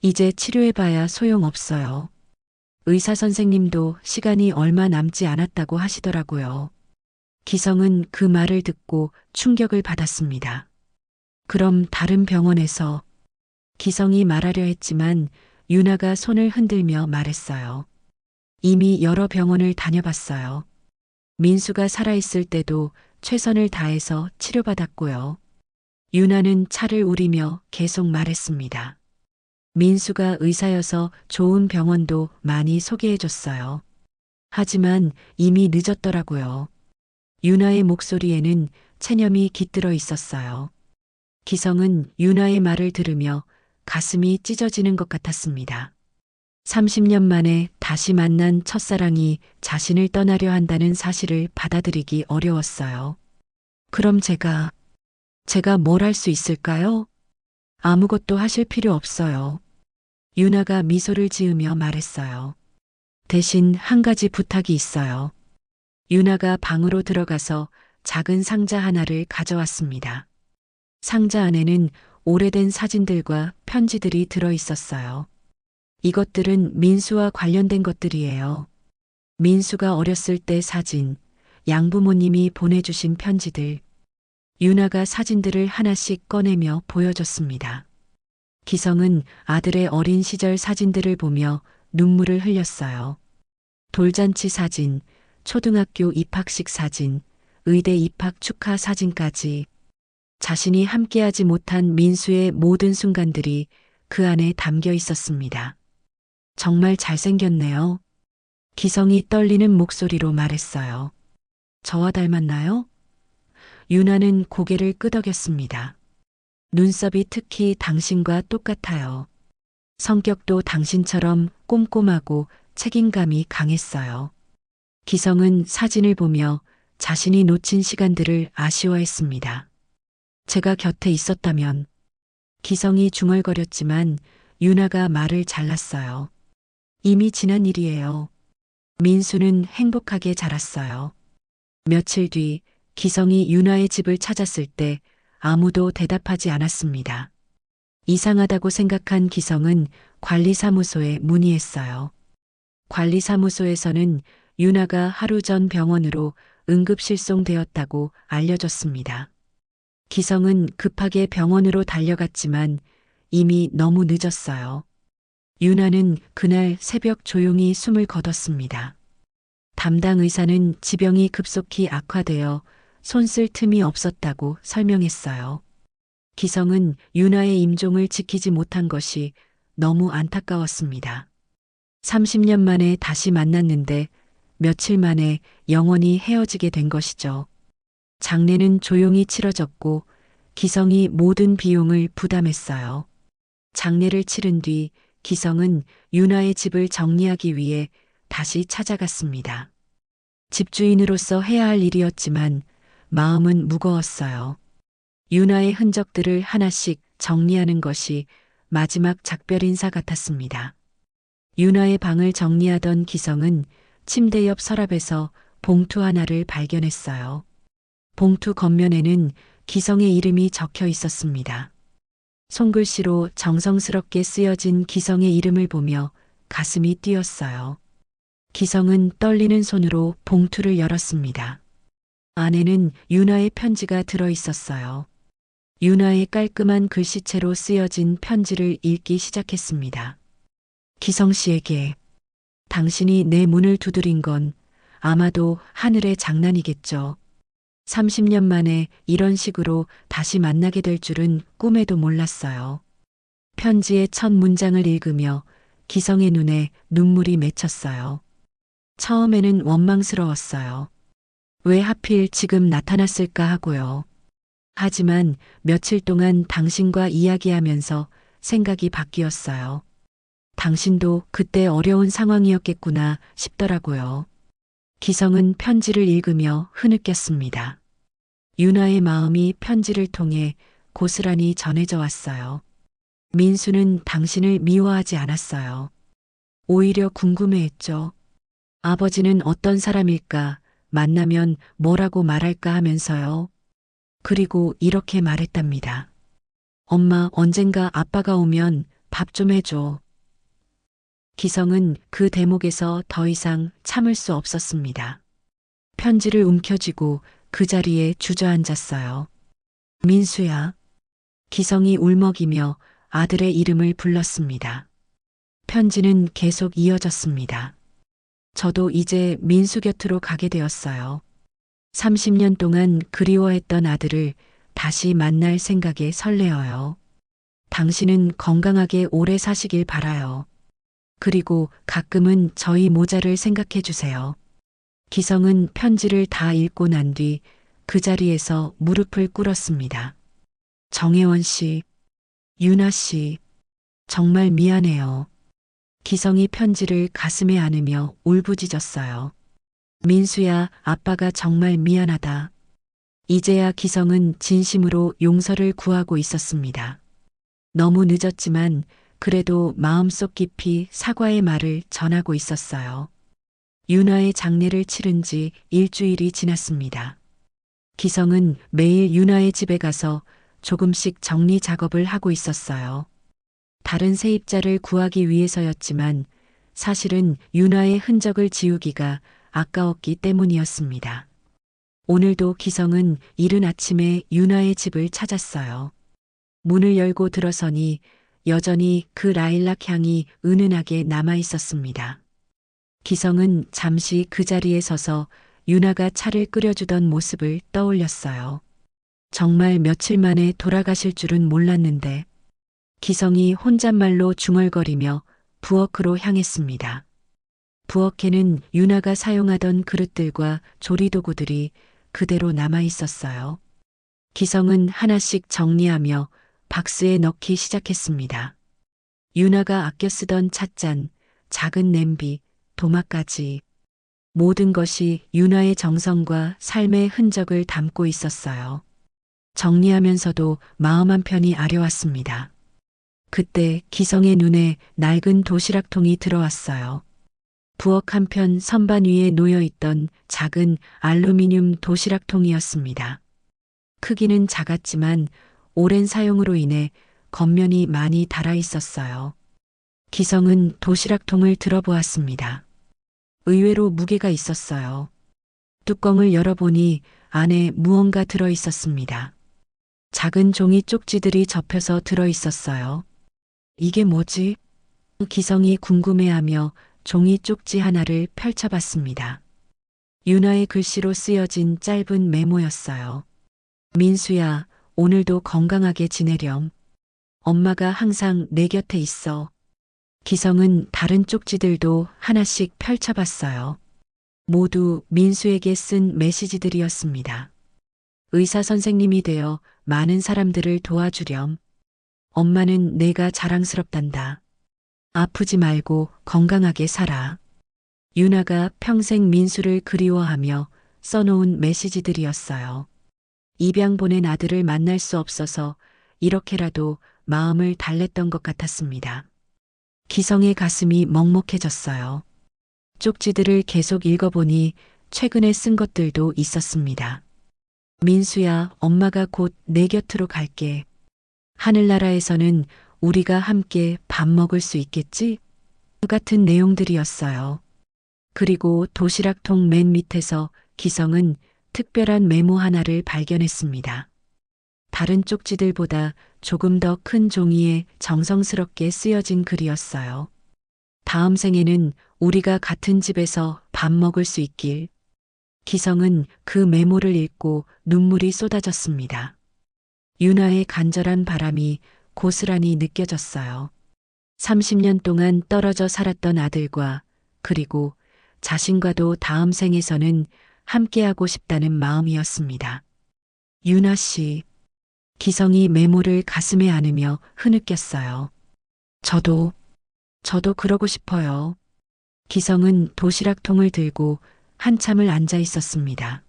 이제 치료해봐야 소용없어요. 의사 선생님도 시간이 얼마 남지 않았다고 하시더라고요. 기성은 그 말을 듣고 충격을 받았습니다. 그럼 다른 병원에서 기성이 말하려 했지만 유나가 손을 흔들며 말했어요. 이미 여러 병원을 다녀봤어요. 민수가 살아있을 때도 최선을 다해서 치료받았고요. 유나는 차를 우리며 계속 말했습니다. 민수가 의사여서 좋은 병원도 많이 소개해줬어요. 하지만 이미 늦었더라고요. 유나의 목소리에는 체념이 깃들어 있었어요. 기성은 유나의 말을 들으며 가슴이 찢어지는 것 같았습니다. 30년 만에 다시 만난 첫사랑이 자신을 떠나려 한다는 사실을 받아들이기 어려웠어요. 그럼 제가 뭘 할 수 있을까요? 아무것도 하실 필요 없어요. 유나가 미소를 지으며 말했어요. 대신 한 가지 부탁이 있어요. 유나가 방으로 들어가서 작은 상자 하나를 가져왔습니다. 상자 안에는 오래된 사진들과 편지들이 들어 있었어요. 이것들은 민수와 관련된 것들이에요. 민수가 어렸을 때 사진, 양부모님이 보내주신 편지들. 유나가 사진들을 하나씩 꺼내며 보여줬습니다. 기성은 아들의 어린 시절 사진들을 보며 눈물을 흘렸어요. 돌잔치 사진, 초등학교 입학식 사진, 의대 입학 축하 사진까지 자신이 함께하지 못한 민수의 모든 순간들이 그 안에 담겨 있었습니다. 정말 잘생겼네요. 기성이 떨리는 목소리로 말했어요. 저와 닮았나요? 유나는 고개를 끄덕였습니다. 눈썹이 특히 당신과 똑같아요. 성격도 당신처럼 꼼꼼하고 책임감이 강했어요. 기성은 사진을 보며 자신이 놓친 시간들을 아쉬워했습니다. 제가 곁에 있었다면. 기성이 중얼거렸지만 유나가 말을 잘랐어요. 이미 지난 일이에요. 민수는 행복하게 자랐어요. 며칠 뒤 기성이 유나의 집을 찾았을 때 아무도 대답하지 않았습니다. 이상하다고 생각한 기성은 관리사무소에 문의했어요. 관리사무소에서는 유나가 하루 전 병원으로 응급실송되었다고 알려줬습니다. 기성은 급하게 병원으로 달려갔지만 이미 너무 늦었어요. 유나는 그날 새벽 조용히 숨을 거뒀습니다. 담당 의사는 지병이 급속히 악화되어 손 쓸 틈이 없었다고 설명했어요. 기성은 유나의 임종을 지키지 못한 것이 너무 안타까웠습니다. 30년 만에 다시 만났는데 며칠 만에 영원히 헤어지게 된 것이죠. 장례는 조용히 치러졌고 기성이 모든 비용을 부담했어요. 장례를 치른 뒤 기성은 유나의 집을 정리하기 위해 다시 찾아갔습니다. 집주인으로서 해야 할 일이었지만 마음은 무거웠어요. 유나의 흔적들을 하나씩 정리하는 것이 마지막 작별 인사 같았습니다. 유나의 방을 정리하던 기성은 침대 옆 서랍에서 봉투 하나를 발견했어요. 봉투 겉면에는 기성의 이름이 적혀 있었습니다. 손글씨로 정성스럽게 쓰여진 기성의 이름을 보며 가슴이 뛰었어요. 기성은 떨리는 손으로 봉투를 열었습니다. 안에는 유나의 편지가 들어 있었어요. 유나의 깔끔한 글씨체로 쓰여진 편지를 읽기 시작했습니다. 기성 씨에게 당신이 내 문을 두드린 건 아마도 하늘의 장난이겠죠. 30년 만에 이런 식으로 다시 만나게 될 줄은 꿈에도 몰랐어요. 편지의 첫 문장을 읽으며 기성의 눈에 눈물이 맺혔어요. 처음에는 원망스러웠어요. 왜 하필 지금 나타났을까 하고요. 하지만 며칠 동안 당신과 이야기하면서 생각이 바뀌었어요. 당신도 그때 어려운 상황이었겠구나 싶더라고요. 기성은 편지를 읽으며 흐느꼈습니다. 유나의 마음이 편지를 통해 고스란히 전해져 왔어요. 민수는 당신을 미워하지 않았어요. 오히려 궁금해했죠. 아버지는 어떤 사람일까, 만나면 뭐라고 말할까 하면서요. 그리고 이렇게 말했답니다. 엄마, 언젠가 아빠가 오면 밥 좀 해줘. 기성은 그 대목에서 더 이상 참을 수 없었습니다. 편지를 움켜쥐고 그 자리에 주저앉았어요. 민수야. 기성이 울먹이며 아들의 이름을 불렀습니다. 편지는 계속 이어졌습니다. 저도 이제 민수 곁으로 가게 되었어요. 30년 동안 그리워했던 아들을 다시 만날 생각에 설레어요. 당신은 건강하게 오래 사시길 바라요. 그리고 가끔은 저희 모자를 생각해 주세요. 기성은 편지를 다 읽고 난 뒤 그 자리에서 무릎을 꿇었습니다. 정혜원 씨, 유나 씨, 정말 미안해요. 기성이 편지를 가슴에 안으며 울부짖었어요. 민수야, 아빠가 정말 미안하다. 이제야 기성은 진심으로 용서를 구하고 있었습니다. 너무 늦었지만 그래도 마음속 깊이 사과의 말을 전하고 있었어요. 유나의 장례를 치른 지 일주일이 지났습니다. 기성은 매일 유나의 집에 가서 조금씩 정리 작업을 하고 있었어요. 다른 세입자를 구하기 위해서였지만 사실은 유나의 흔적을 지우기가 아까웠기 때문이었습니다. 오늘도 기성은 이른 아침에 유나의 집을 찾았어요. 문을 열고 들어서니 여전히 그 라일락 향이 은은하게 남아 있었습니다. 기성은 잠시 그 자리에 서서 유나가 차를 끓여주던 모습을 떠올렸어요. 정말 며칠 만에 돌아가실 줄은 몰랐는데 기성이 혼잣말로 중얼거리며 부엌으로 향했습니다. 부엌에는 유나가 사용하던 그릇들과 조리도구들이 그대로 남아 있었어요. 기성은 하나씩 정리하며 박스에 넣기 시작했습니다. 유나가 아껴 쓰던 찻잔, 작은 냄비, 도마까지 모든 것이 유나의 정성과 삶의 흔적을 담고 있었어요. 정리하면서도 마음 한편이 아려왔습니다. 그때 기성의 눈에 낡은 도시락통이 들어왔어요. 부엌 한편 선반 위에 놓여 있던 작은 알루미늄 도시락통이었습니다. 크기는 작았지만 오랜 사용으로 인해 겉면이 많이 닳아 있었어요. 기성은 도시락통을 들어보았습니다. 의외로 무게가 있었어요. 뚜껑을 열어보니 안에 무언가 들어 있었습니다. 작은 종이 쪽지들이 접혀서 들어 있었어요. 이게 뭐지? 기성이 궁금해하며 종이 쪽지 하나를 펼쳐봤습니다. 윤아의 글씨로 쓰여진 짧은 메모였어요. 민수야, 오늘도 건강하게 지내렴. 엄마가 항상 내 곁에 있어. 기성은 다른 쪽지들도 하나씩 펼쳐봤어요. 모두 민수에게 쓴 메시지들이었습니다. 의사 선생님이 되어 많은 사람들을 도와주렴. 엄마는 내가 자랑스럽단다. 아프지 말고 건강하게 살아. 윤아가 평생 민수를 그리워하며 써놓은 메시지들이었어요. 입양 보낸 아들을 만날 수 없어서 이렇게라도 마음을 달랬던 것 같았습니다. 기성의 가슴이 먹먹해졌어요. 쪽지들을 계속 읽어보니 최근에 쓴 것들도 있었습니다. 민수야, 엄마가 곧 내 곁으로 갈게. 하늘나라에서는 우리가 함께 밥 먹을 수 있겠지? 같은 내용들이었어요. 그리고 도시락통 맨 밑에서 기성은 특별한 메모 하나를 발견했습니다. 다른 쪽지들보다 조금 더 큰 종이에 정성스럽게 쓰여진 글이었어요. 다음 생에는 우리가 같은 집에서 밥 먹을 수 있길. 기성은 그 메모를 읽고 눈물이 쏟아졌습니다. 윤아의 간절한 바람이 고스란히 느껴졌어요. 30년 동안 떨어져 살았던 아들과 그리고 자신과도 다음 생에서는 함께하고 싶다는 마음이었습니다. 윤아 씨. 기성이 메모를 가슴에 안으며 흐느꼈어요. 저도 그러고 싶어요. 기성은 도시락통을 들고 한참을 앉아 있었습니다.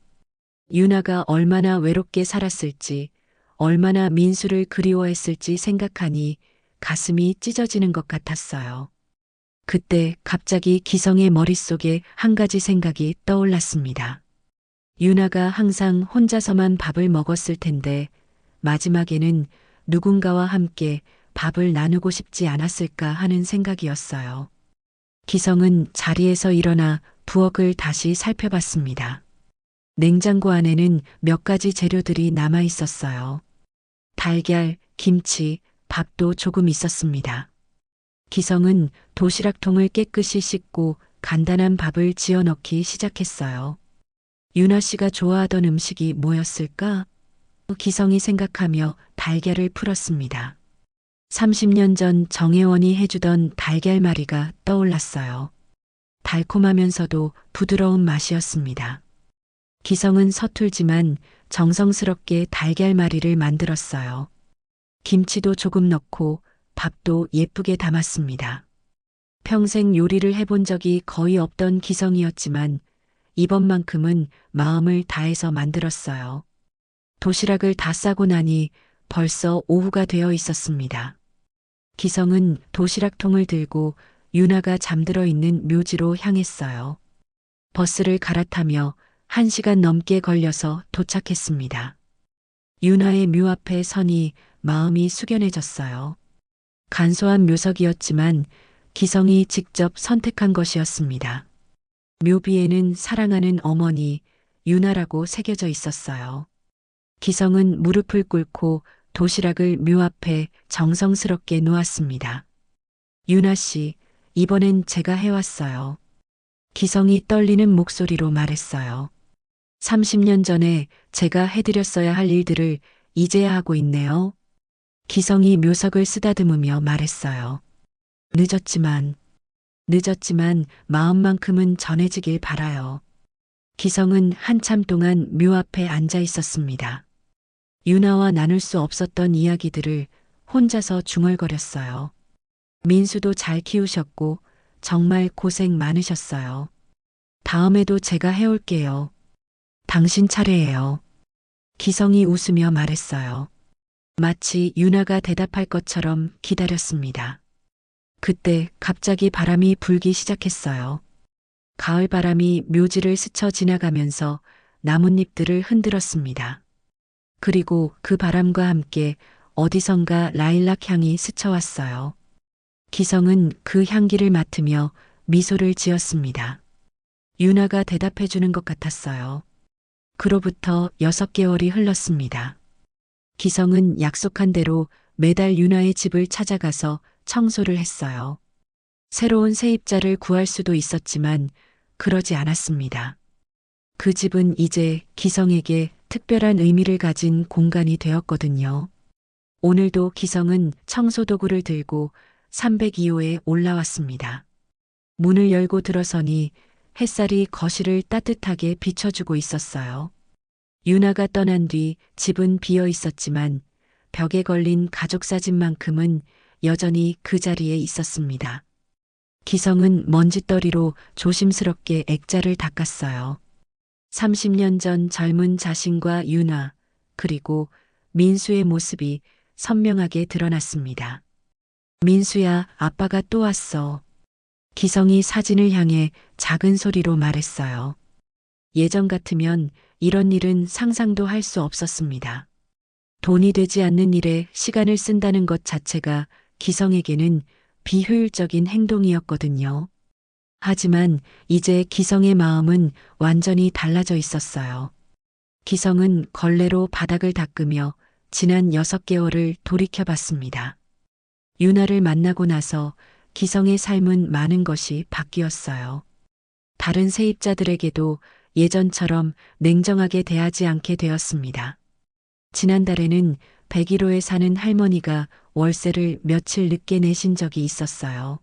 윤아가 얼마나 외롭게 살았을지, 얼마나 민수를 그리워했을지 생각하니 가슴이 찢어지는 것 같았어요. 그때 갑자기 기성의 머릿속에 한 가지 생각이 떠올랐습니다. 윤아가 항상 혼자서만 밥을 먹었을 텐데 마지막에는 누군가와 함께 밥을 나누고 싶지 않았을까 하는 생각이었어요. 기성은 자리에서 일어나 부엌을 다시 살펴봤습니다. 냉장고 안에는 몇 가지 재료들이 남아 있었어요. 달걀, 김치, 밥도 조금 있었습니다. 기성은 도시락통을 깨끗이 씻고 간단한 밥을 지어 넣기 시작했어요. 윤아 씨가 좋아하던 음식이 뭐였을까? 기성이 생각하며 달걀을 풀었습니다. 30년 전 정혜원이 해주던 달걀말이가 떠올랐어요. 달콤하면서도 부드러운 맛이었습니다. 기성은 서툴지만 정성스럽게 달걀말이를 만들었어요. 김치도 조금 넣고 밥도 예쁘게 담았습니다. 평생 요리를 해본 적이 거의 없던 기성이었지만 이번만큼은 마음을 다해서 만들었어요. 도시락을 다 싸고 나니 벌써 오후가 되어 있었습니다. 기성은 도시락통을 들고 윤아가 잠들어 있는 묘지로 향했어요. 버스를 갈아타며 1시간 넘게 걸려서 도착했습니다. 윤아의 묘 앞에 서니 마음이 숙연해졌어요. 간소한 묘석이었지만 기성이 직접 선택한 것이었습니다. 묘비에는 사랑하는 어머니 윤아라고 새겨져 있었어요. 기성은 무릎을 꿇고 도시락을 묘 앞에 정성스럽게 놓았습니다. 윤아 씨, 이번엔 제가 해왔어요. 기성이 떨리는 목소리로 말했어요. 30년 전에 제가 해드렸어야 할 일들을 이제야 하고 있네요. 기성이 묘석을 쓰다듬으며 말했어요. 늦었지만 마음만큼은 전해지길 바라요. 기성은 한참 동안 묘 앞에 앉아 있었습니다. 윤아와 나눌 수 없었던 이야기들을 혼자서 중얼거렸어요. 민수도 잘 키우셨고 정말 고생 많으셨어요. 다음에도 제가 해올게요. 당신 차례예요. 기성이 웃으며 말했어요. 마치 유나가 대답할 것처럼 기다렸습니다. 그때 갑자기 바람이 불기 시작했어요. 가을 바람이 묘지를 스쳐 지나가면서 나뭇잎들을 흔들었습니다. 그리고 그 바람과 함께 어디선가 라일락 향이 스쳐왔어요. 기성은 그 향기를 맡으며 미소를 지었습니다. 유나가 대답해 주는 것 같았어요. 그로부터 6개월이 흘렀습니다. 기성은 약속한 대로 매달 유나의 집을 찾아가서 청소를 했어요. 새로운 세입자를 구할 수도 있었지만 그러지 않았습니다. 그 집은 이제 기성에게 특별한 의미를 가진 공간이 되었거든요. 오늘도 기성은 청소도구를 들고 302호에 올라왔습니다. 문을 열고 들어서니 햇살이 거실을 따뜻하게 비춰주고 있었어요. 유나가 떠난 뒤 집은 비어 있었지만 벽에 걸린 가족 사진만큼은 여전히 그 자리에 있었습니다. 기성은 먼지떨이로 조심스럽게 액자를 닦았어요. 30년 전 젊은 자신과 유나, 그리고 민수의 모습이 선명하게 드러났습니다. 민수야, 아빠가 또 왔어. 기성이 사진을 향해 작은 소리로 말했어요. 예전 같으면 이런 일은 상상도 할 수 없었습니다. 돈이 되지 않는 일에 시간을 쓴다는 것 자체가 기성에게는 비효율적인 행동이었거든요. 하지만 이제 기성의 마음은 완전히 달라져 있었어요. 기성은 걸레로 바닥을 닦으며 지난 6개월을 돌이켜봤습니다. 유나를 만나고 나서 기성의 삶은 많은 것이 바뀌었어요. 다른 세입자들에게도 예전처럼 냉정하게 대하지 않게 되었습니다. 지난달에는 101호에 사는 할머니가 월세를 며칠 늦게 내신 적이 있었어요.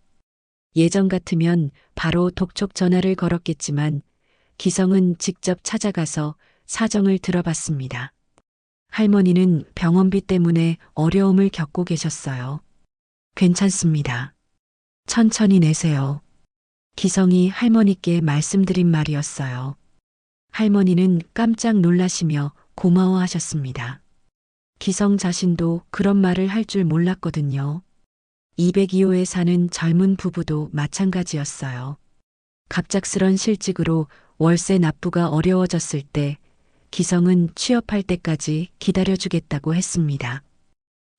예전 같으면 바로 독촉 전화를 걸었겠지만 기성은 직접 찾아가서 사정을 들어봤습니다. 할머니는 병원비 때문에 어려움을 겪고 계셨어요. 괜찮습니다. 천천히 내세요. 기성이 할머니께 말씀드린 말이었어요. 할머니는 깜짝 놀라시며 고마워하셨습니다. 기성 자신도 그런 말을 할 줄 몰랐거든요. 202호에 사는 젊은 부부도 마찬가지였어요. 갑작스런 실직으로 월세 납부가 어려워졌을 때 기성은 취업할 때까지 기다려주겠다고 했습니다.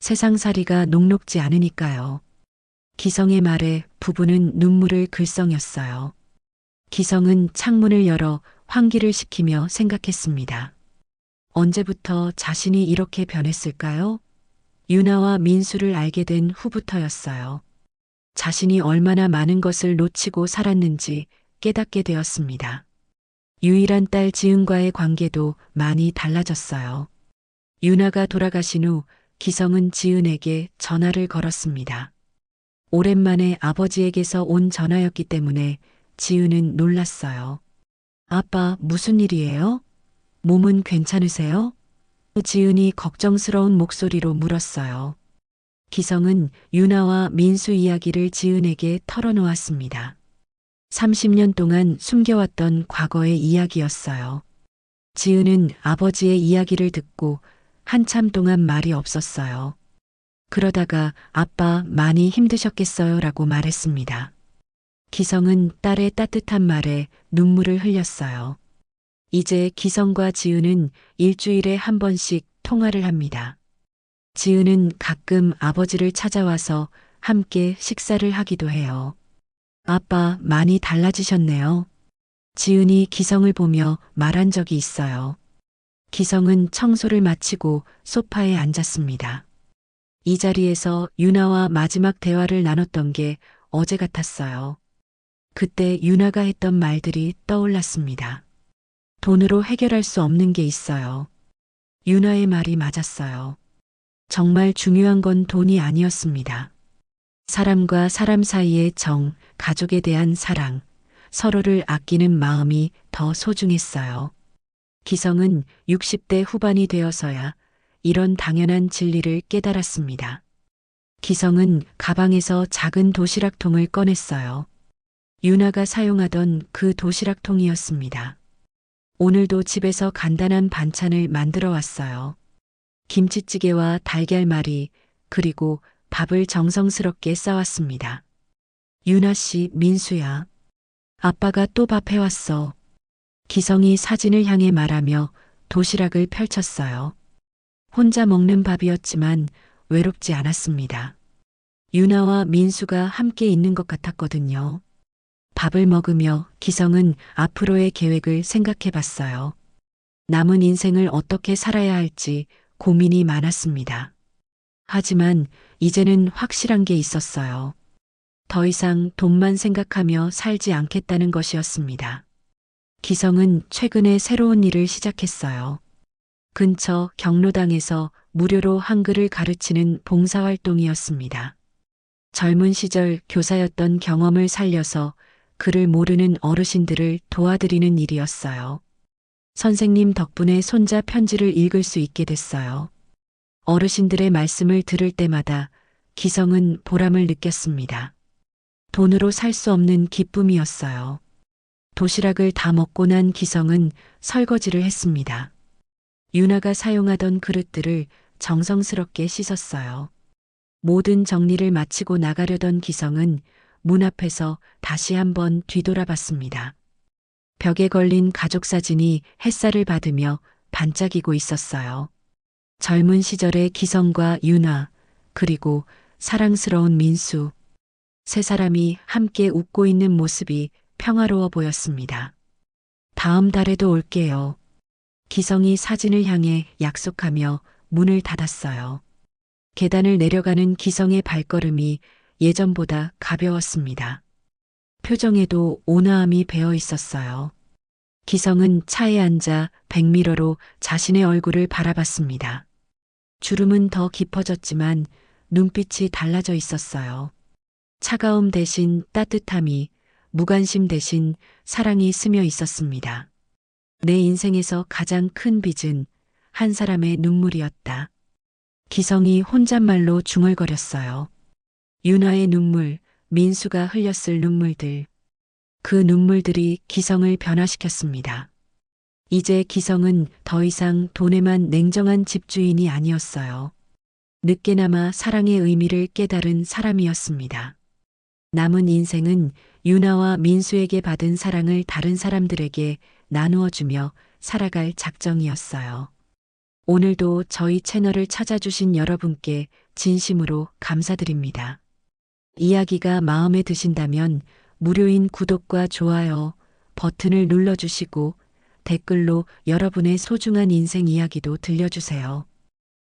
세상살이가 녹록지 않으니까요. 기성의 말에 부부는 눈물을 글썽였어요. 기성은 창문을 열어 환기를 시키며 생각했습니다. 언제부터 자신이 이렇게 변했을까요? 유나와 민수를 알게 된 후부터였어요. 자신이 얼마나 많은 것을 놓치고 살았는지 깨닫게 되었습니다. 유일한 딸 지은과의 관계도 많이 달라졌어요. 유나가 돌아가신 후 기성은 지은에게 전화를 걸었습니다. 오랜만에 아버지에게서 온 전화였기 때문에 지은은 놀랐어요. 아빠, 무슨 일이에요? 몸은 괜찮으세요? 지은이 걱정스러운 목소리로 물었어요. 기성은 유나와 민수 이야기를 지은에게 털어놓았습니다. 30년 동안 숨겨왔던 과거의 이야기였어요. 지은은 아버지의 이야기를 듣고 한참 동안 말이 없었어요. 그러다가 아빠 많이 힘드셨겠어요 라고 말했습니다. 기성은 딸의 따뜻한 말에 눈물을 흘렸어요. 이제 기성과 지은은 일주일에 한 번씩 통화를 합니다. 지은은 가끔 아버지를 찾아와서 함께 식사를 하기도 해요. 아빠 많이 달라지셨네요. 지은이 기성을 보며 말한 적이 있어요. 기성은 청소를 마치고 소파에 앉았습니다. 이 자리에서 유나와 마지막 대화를 나눴던 게 어제 같았어요. 그때 유나가 했던 말들이 떠올랐습니다. 돈으로 해결할 수 없는 게 있어요. 유나의 말이 맞았어요. 정말 중요한 건 돈이 아니었습니다. 사람과 사람 사이의 정, 가족에 대한 사랑, 서로를 아끼는 마음이 더 소중했어요. 기성은 60대 후반이 되어서야 이런 당연한 진리를 깨달았습니다. 기성은 가방에서 작은 도시락통을 꺼냈어요. 유나가 사용하던 그 도시락통이었습니다. 오늘도 집에서 간단한 반찬을 만들어 왔어요. 김치찌개와 달걀말이 그리고 밥을 정성스럽게 싸왔습니다. 유나 씨, 민수야. 아빠가 또 밥 해왔어. 기성이 사진을 향해 말하며 도시락을 펼쳤어요. 혼자 먹는 밥이었지만 외롭지 않았습니다. 유나와 민수가 함께 있는 것 같았거든요. 밥을 먹으며 기성은 앞으로의 계획을 생각해 봤어요. 남은 인생을 어떻게 살아야 할지 고민이 많았습니다. 하지만 이제는 확실한 게 있었어요. 더 이상 돈만 생각하며 살지 않겠다는 것이었습니다. 기성은 최근에 새로운 일을 시작했어요. 근처 경로당에서 무료로 한글을 가르치는 봉사활동이었습니다. 젊은 시절 교사였던 경험을 살려서 글을 모르는 어르신들을 도와드리는 일이었어요. 선생님 덕분에 손자 편지를 읽을 수 있게 됐어요. 어르신들의 말씀을 들을 때마다 기성은 보람을 느꼈습니다. 돈으로 살 수 없는 기쁨이었어요. 도시락을 다 먹고 난 기성은 설거지를 했습니다. 유나가 사용하던 그릇들을 정성스럽게 씻었어요. 모든 정리를 마치고 나가려던 기성은 문 앞에서 다시 한번 뒤돌아봤습니다. 벽에 걸린 가족 사진이 햇살을 받으며 반짝이고 있었어요. 젊은 시절의 기성과 유나, 그리고 사랑스러운 민수. 세 사람이 함께 웃고 있는 모습이 평화로워 보였습니다. 다음 달에도 올게요. 기성이 사진을 향해 약속하며 문을 닫았어요. 계단을 내려가는 기성의 발걸음이 예전보다 가벼웠습니다. 표정에도 온화함이 배어 있었어요. 기성은 차에 앉아 백미러로 자신의 얼굴을 바라봤습니다. 주름은 더 깊어졌지만 눈빛이 달라져 있었어요. 차가움 대신 따뜻함이, 무관심 대신 사랑이 스며 있었습니다. 내 인생에서 가장 큰 빚은 한 사람의 눈물이었다. 기성이 혼잣말로 중얼거렸어요. 유나의 눈물, 민수가 흘렸을 눈물들. 그 눈물들이 기성을 변화시켰습니다. 이제 기성은 더 이상 돈에만 냉정한 집주인이 아니었어요. 늦게나마 사랑의 의미를 깨달은 사람이었습니다. 남은 인생은 유나와 민수에게 받은 사랑을 다른 사람들에게 나누어주며 살아갈 작정이었어요. 오늘도 저희 채널을 찾아주신 여러분께 진심으로 감사드립니다. 이야기가 마음에 드신다면 무료인 구독과 좋아요 버튼을 눌러주시고 댓글로 여러분의 소중한 인생 이야기도 들려주세요.